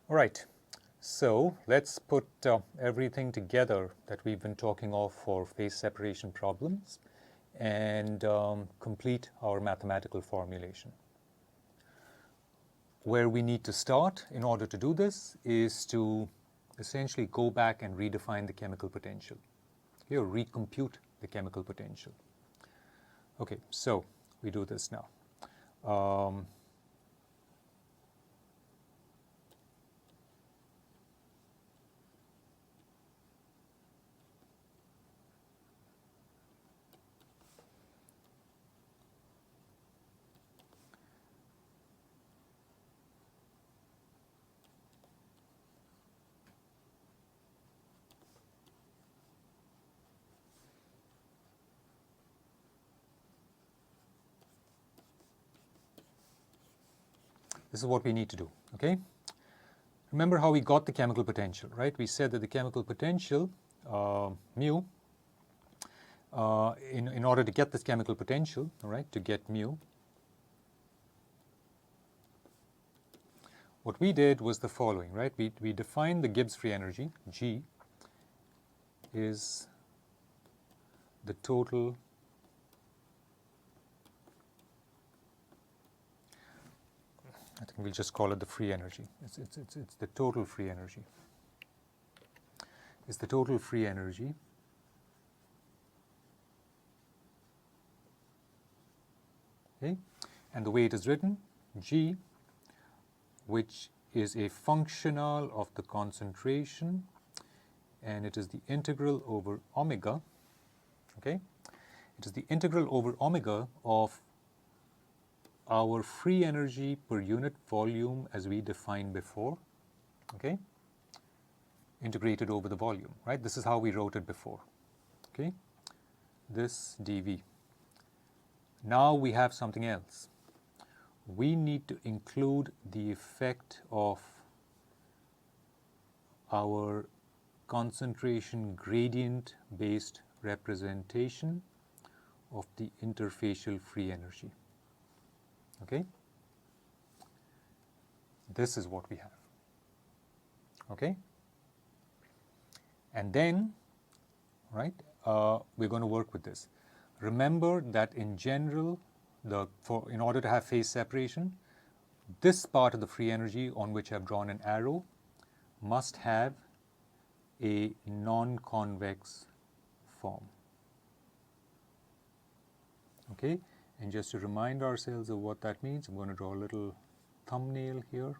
All right, so let's put everything together that we've been talking of for phase separation problems and complete our mathematical formulation. Where we need to start in order to do this is to essentially go back and redefine the chemical potential. Here, recompute the chemical potential. Okay, so we do this now. This is what we need to do, okay? Remember how we got the chemical potential, right? We said that the chemical potential, mu, in order to get this chemical potential, all right, to get mu, what we did was the following, right? We defined the Gibbs free energy, G, is the total I think we'll just call it the free energy. It's the total free energy. It's the total free energy okay? And the way it is written, G, which is a functional of the concentration, and it is the integral over omega, okay? It is the integral over omega of our free energy per unit volume as we defined before, okay? Integrated over the volume, right? This is how we wrote it before, okay? This dV. Now we have something else. We need to include the effect of our concentration gradient based representation of the interfacial free energy. Okay? This is what we have. Okay? And then, right, we're going to work with this. Remember that in general, in order to have phase separation, this part of the free energy on which I've drawn an arrow must have a non-convex form. Okay? And just to remind ourselves of what that means, I'm going to draw a little thumbnail here.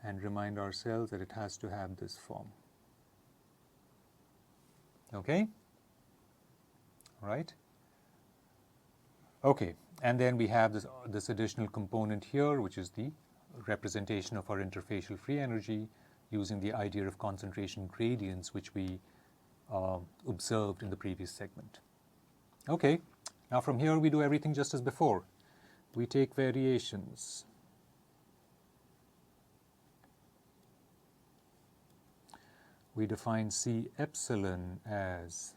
And remind ourselves that it has to have this form. Okay? Right? Okay, and then we have this additional component here, which is the representation of our interfacial free energy using the idea of concentration gradients, which we observed in the previous segment. Okay, now from here we do everything just as before. We take variations. We define C epsilon as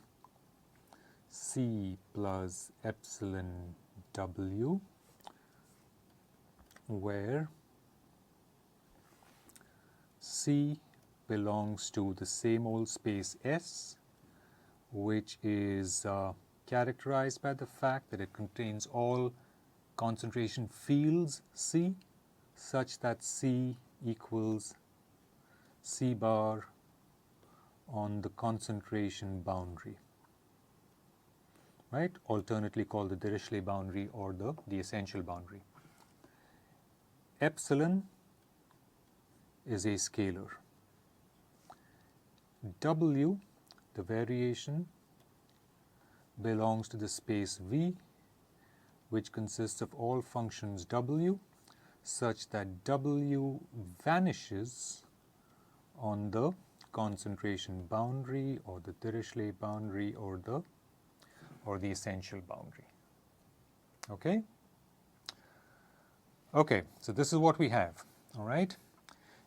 C plus epsilon W, where C belongs to the same old space S, which is characterized by the fact that it contains all concentration fields C, such that C equals C bar on the concentration boundary, right? Alternately called the Dirichlet boundary or the essential boundary. Epsilon is a scalar. W, the variation, belongs to the space V, which consists of all functions W, such that W vanishes on the concentration boundary or the Dirichlet boundary or the essential boundary. Okay? Okay, so this is what we have, all right?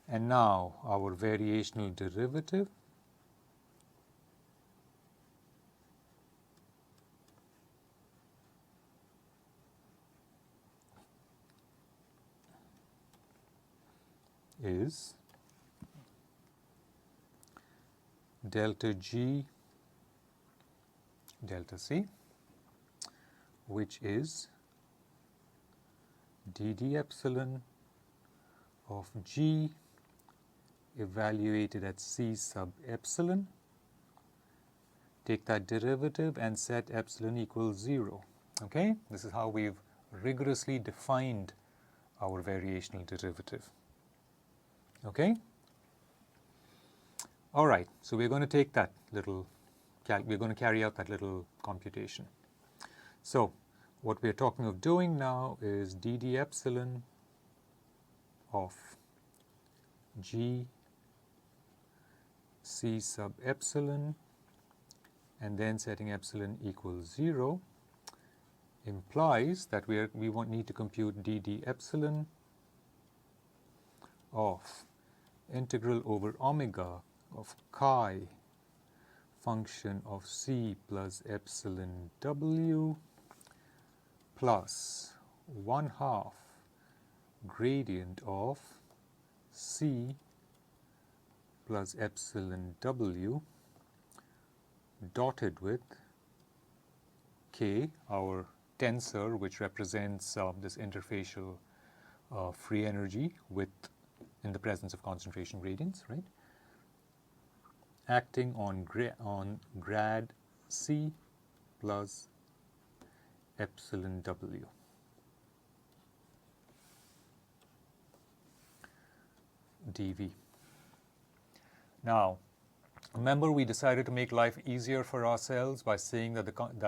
And now our variational derivative is delta G delta C, which is dd epsilon of G evaluated at C sub epsilon. Take that derivative and set epsilon equals 0. Okay, this is how we've rigorously defined our variational derivative. Okay, all right, so we're going to take that little, we're going to carry out that little computation. So what we're talking of doing now is dd epsilon of G C sub epsilon, and then setting epsilon equals 0 implies that we need to compute dd epsilon of integral over omega of chi function of C plus epsilon w plus 1/2 gradient of C plus epsilon w dotted with K, our tensor which represents this interfacial free energy in the presence of concentration gradients, right? Acting on grad C plus epsilon w. dV. Now, remember we decided to make life easier for ourselves by saying that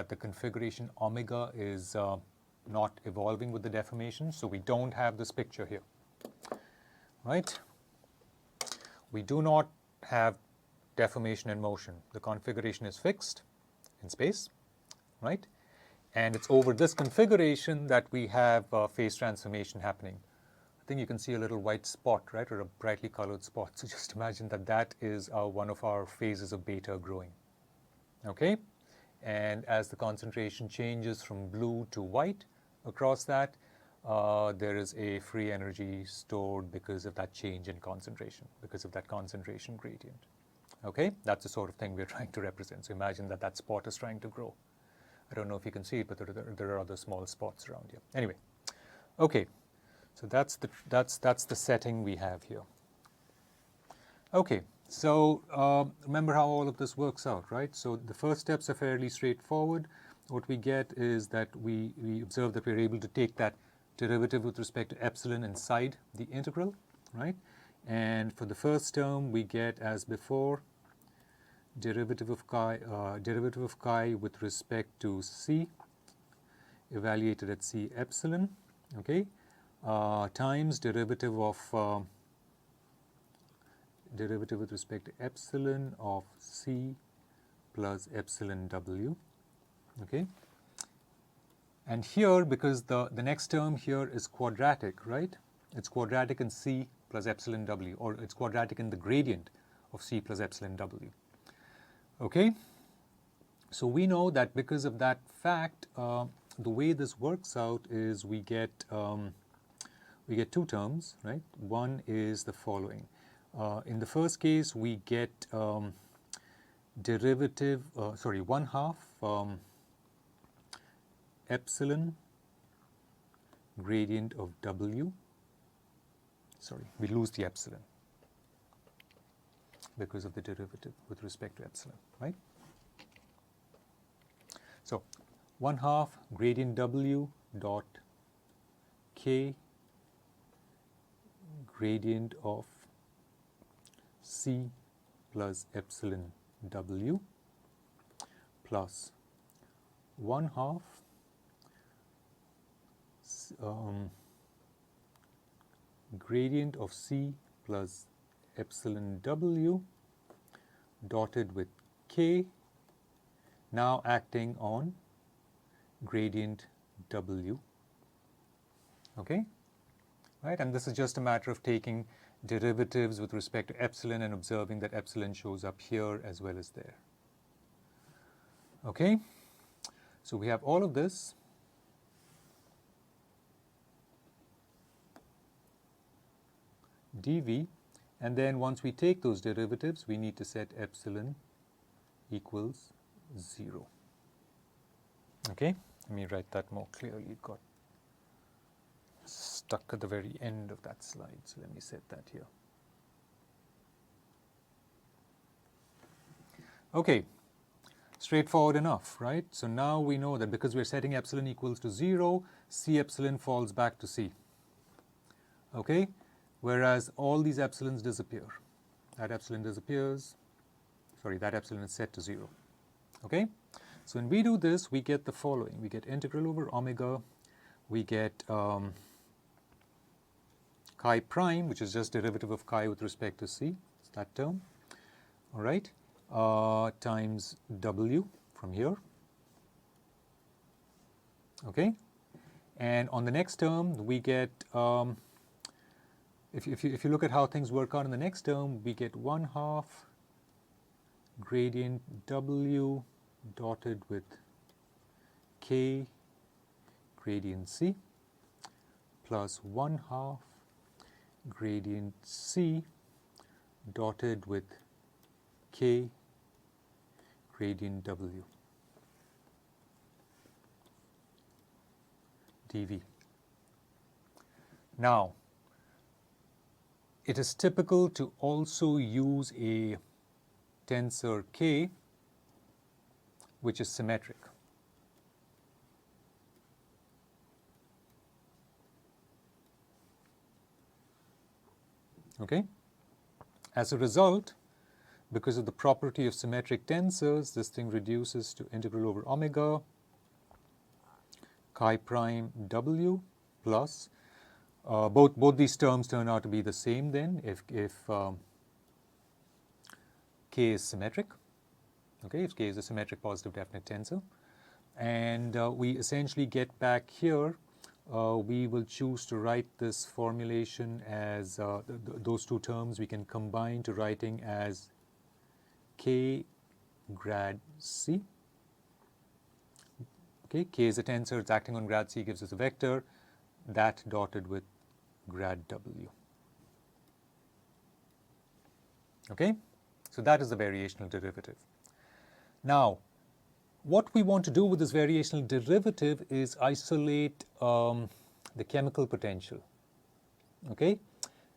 the configuration omega is not evolving with the deformation, so we don't have this picture here, right? We do not have deformation in motion. The configuration is fixed in space, right? And it's over this configuration that we have phase transformation happening. I think you can see a little white spot, right, or a brightly colored spot. So just imagine that that is one of our phases of beta growing, okay? And as the concentration changes from blue to white across that, there is a free energy stored because of that change in concentration, because of that concentration gradient, okay? That's the sort of thing we're trying to represent. So imagine that that spot is trying to grow. I don't know if you can see it, but there are other small spots around here. Anyway, okay. So that's the setting we have here. Okay, so remember how all of this works out, right? So the first steps are fairly straightforward. What we get is that we observe that we're able to take that derivative with respect to epsilon inside the integral, right? And for the first term, we get, as before, derivative of chi with respect to C, evaluated at C epsilon, okay? Times derivative with respect to epsilon of C plus epsilon w, okay? And here, because the next term here is quadratic, right? It's quadratic in C plus epsilon w, or it's quadratic in the gradient of C plus epsilon w, okay? So we know that because of that fact, the way this works out is we get two terms, right? One is the following. In the first case, we get derivative, 1/2 epsilon gradient of W. Sorry, we lose the epsilon because of the derivative with respect to epsilon, right? So 1/2 gradient W dot K gradient of C plus epsilon W plus 1/2 gradient of C plus epsilon W dotted with K, now acting on gradient W, okay? Right, and this is just a matter of taking derivatives with respect to epsilon and observing that epsilon shows up here as well as there. Okay, so we have all of this. dv, and then once we take those derivatives, we need to set epsilon equals 0. Okay, let me write that more clearly. It got stuck at the very end of that slide, so let me set that here. Okay, straightforward enough, right? So now we know that because we're setting epsilon equals to 0, C epsilon falls back to C. Okay, whereas all these epsilons disappear. That epsilon disappears, sorry, that epsilon is set to 0. Okay, so when we do this, we get the following. We get integral over omega, we get chi prime, which is just derivative of chi with respect to C, it's that term, all right, times w from here, okay, and on the next term we get, if you look at how things work out in the next term, we get 1/2 gradient w dotted with k gradient C plus 1/2 gradient C dotted with k gradient w dv. Now, it is typical to also use a tensor k which is symmetric. Okay? As a result, because of the property of symmetric tensors, this thing reduces to integral over omega chi prime w plus, both these terms turn out to be the same then if k is symmetric. Okay, if k is a symmetric positive definite tensor, and we essentially get back here, we will choose to write this formulation as those two terms we can combine to writing as k grad C. Okay, k is a tensor, it's acting on grad C, gives us a vector, that dotted with grad w. Okay, so that is the variational derivative. Now, what we want to do with this variational derivative is isolate the chemical potential. Okay,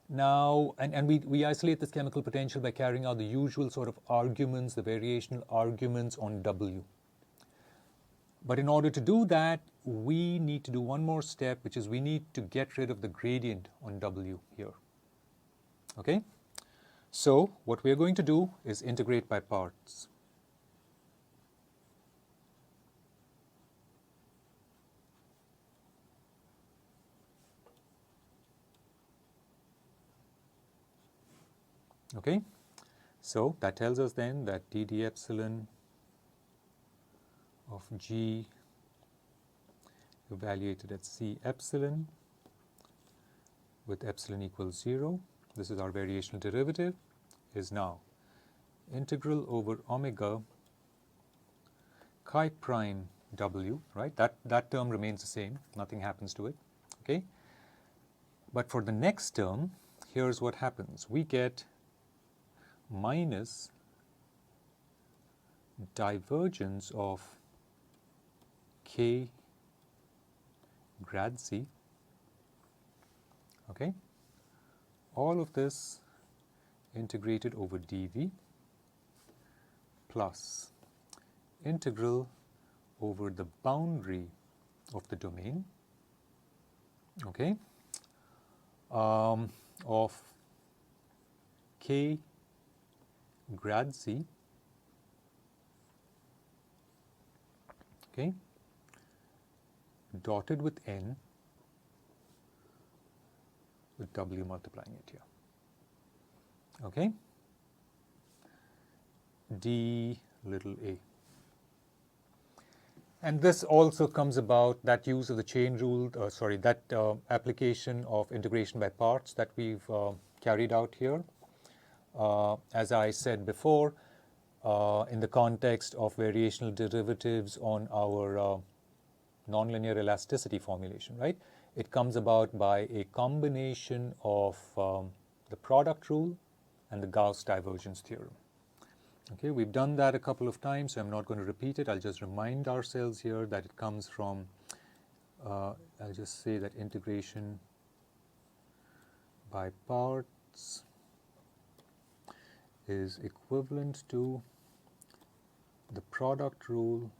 now, and we isolate this chemical potential by carrying out the usual sort of arguments, the variational arguments on W. But in order to do that, we need to do one more step, which is we need to get rid of the gradient on W here. Okay, so what we are going to do is integrate by parts. Okay, so that tells us then that dd epsilon of G evaluated at C epsilon with epsilon equals 0, this is our variational derivative, is now integral over omega chi prime W, right? That term remains the same, nothing happens to it, okay? But for the next term, here's what happens. We get minus divergence of k grad C, okay, all of this integrated over dv plus integral over the boundary of the domain, okay, of k grad C, okay, dotted with n, with w multiplying it here, okay, d little a. And this also comes about, that use of the chain rule, that application of integration by parts that we've carried out here. As I said before, in the context of variational derivatives on our nonlinear elasticity formulation, right? It comes about by a combination of the product rule, and the Gauss divergence theorem. Okay, we've done that a couple of times, so I'm not going to repeat it. I'll just remind ourselves here that it comes from, I'll just say that integration by parts is equivalent to the product rule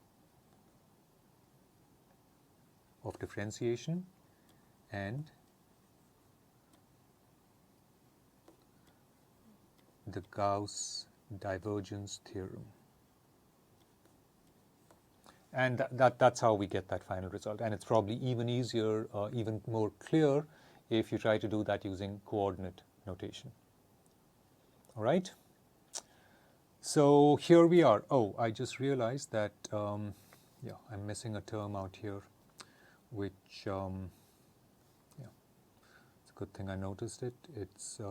of differentiation and the Gauss divergence theorem. And that's how we get that final result. And it's probably even easier, even more clear if you try to do that using coordinate notation. All right? So here we are. Oh, I just realized that, yeah, I'm missing a term out here, which, yeah, it's a good thing I noticed it. It's,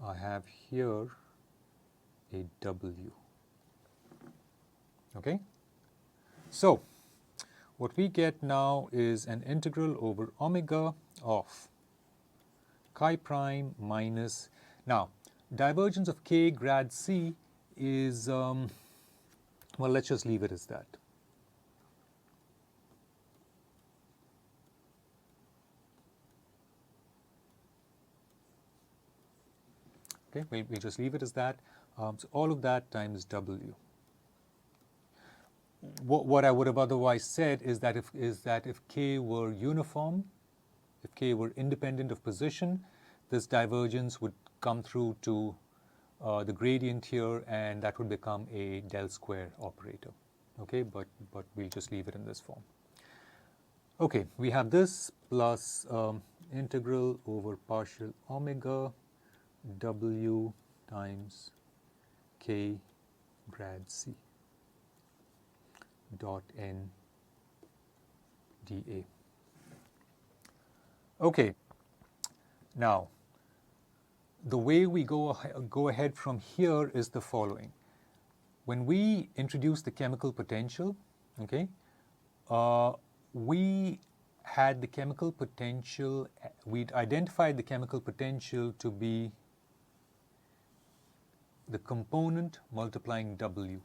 I have here a W. Okay? So, what we get now is an integral over omega of chi prime minus, now, divergence of k grad C is, well, let's just leave it as that. Okay, we just leave it as that. So all of that times W. What I would have otherwise said is that if k were uniform, if k were independent of position, this divergence would come through to the gradient here, and that would become a del square operator. Okay, but we'll just leave it in this form. Okay, we have this plus integral over partial omega W times k grad C dot n dA. Okay, now the way we go ahead from here is the following. When we introduce the chemical potential, okay, we had the chemical potential, we'd identified the chemical potential to be the component multiplying W,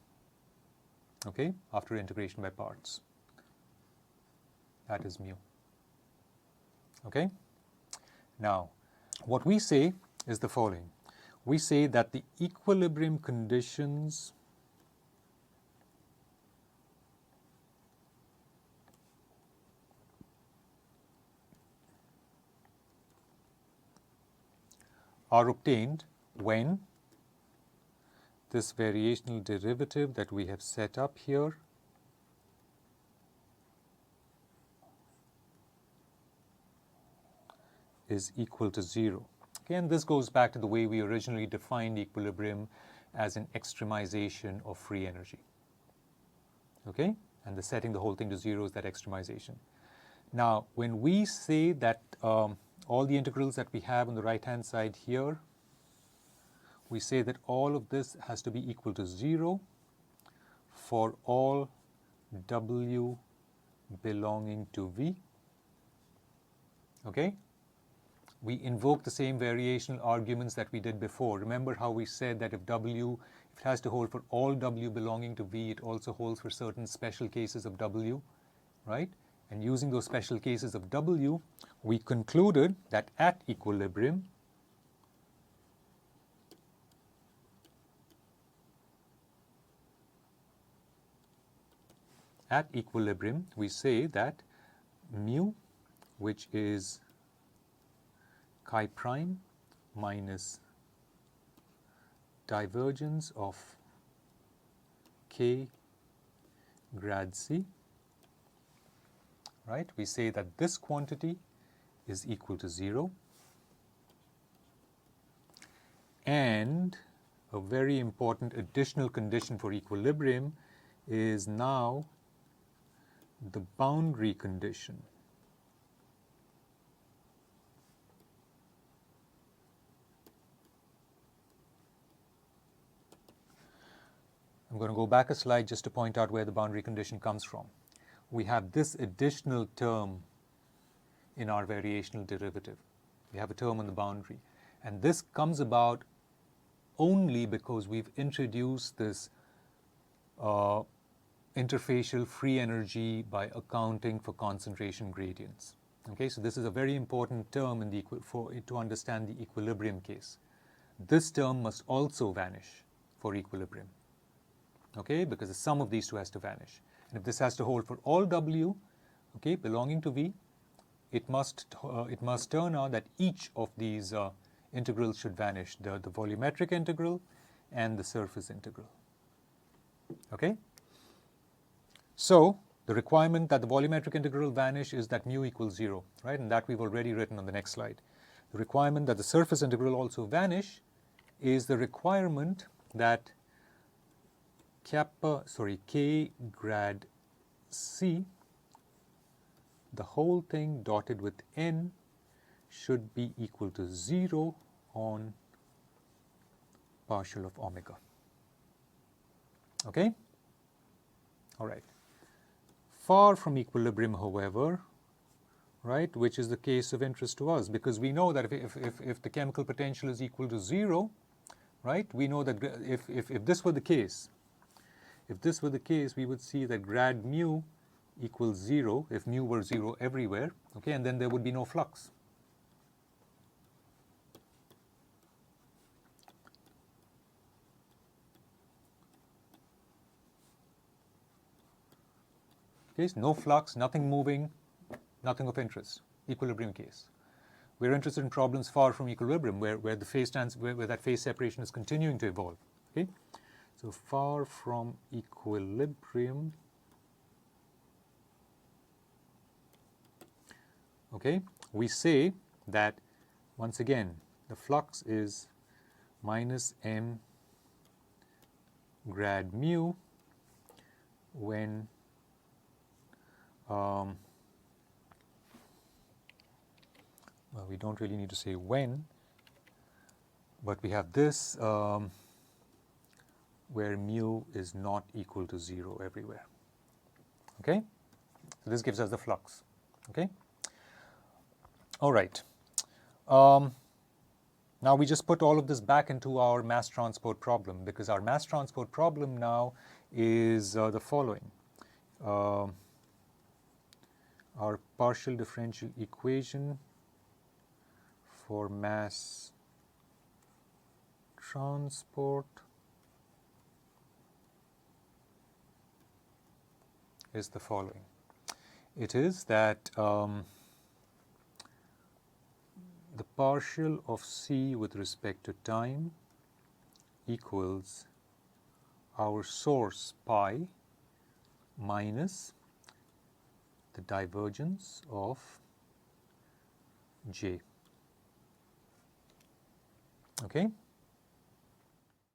okay, after integration by parts. That is mu. Okay? Now, what we say is the following. We say that the equilibrium conditions are obtained when this variational derivative that we have set up here is equal to 0. Okay, and this goes back to the way we originally defined equilibrium as an extremization of free energy. Okay, and the setting the whole thing to 0 is that extremization. Now, when we say that all the integrals that we have on the right-hand side here, we say that all of this has to be equal to 0 for all W belonging to V. Okay? We invoke the same variational arguments that we did before. Remember how we said that if it has to hold for all W belonging to V, it also holds for certain special cases of W, right? And using those special cases of W, we concluded that at equilibrium, we say that mu, which is chi prime minus divergence of k grad C, right? We say that this quantity is equal to 0, and a very important additional condition for equilibrium is now the boundary condition. I'm going to go back a slide just to point out where the boundary condition comes from. We have this additional term in our variational derivative. We have a term on the boundary. And this comes about only because we've introduced this interfacial free energy by accounting for concentration gradients. Okay, so this is a very important term in the to understand the equilibrium case. This term must also vanish for equilibrium, okay, because the sum of these two has to vanish. And if this has to hold for all W, okay, belonging to V, it must turn out that each of these integrals should vanish, the volumetric integral and the surface integral. Okay? So the requirement that the volumetric integral vanish is that mu equals 0, right? And that we've already written on the next slide. The requirement that the surface integral also vanish is the requirement that K grad C, the whole thing dotted with n, should be equal to 0 on partial of omega. Okay? All right. Far from equilibrium, however, right, which is the case of interest to us, because we know that if the chemical potential is equal to 0, right, we know that if this were the case, we would see that grad mu equals 0 if mu were 0 everywhere, okay, and then there would be no flux. Okay, so no flux, nothing moving, nothing of interest, equilibrium case. We're interested in problems far from equilibrium, where the phase where that phase separation is continuing to evolve. Okay, so far from equilibrium. Okay, we say that once again the flux is minus m grad mu when well, we don't really need to say when, but we have this where mu is not equal to 0 everywhere. Okay, so this gives us the flux. Okay, all right. Now we just put all of this back into our mass transport problem, because our mass transport problem now is the following. Our partial differential equation for mass transport is the following. It is that the partial of C with respect to time equals our source pi minus the divergence of J. Okay,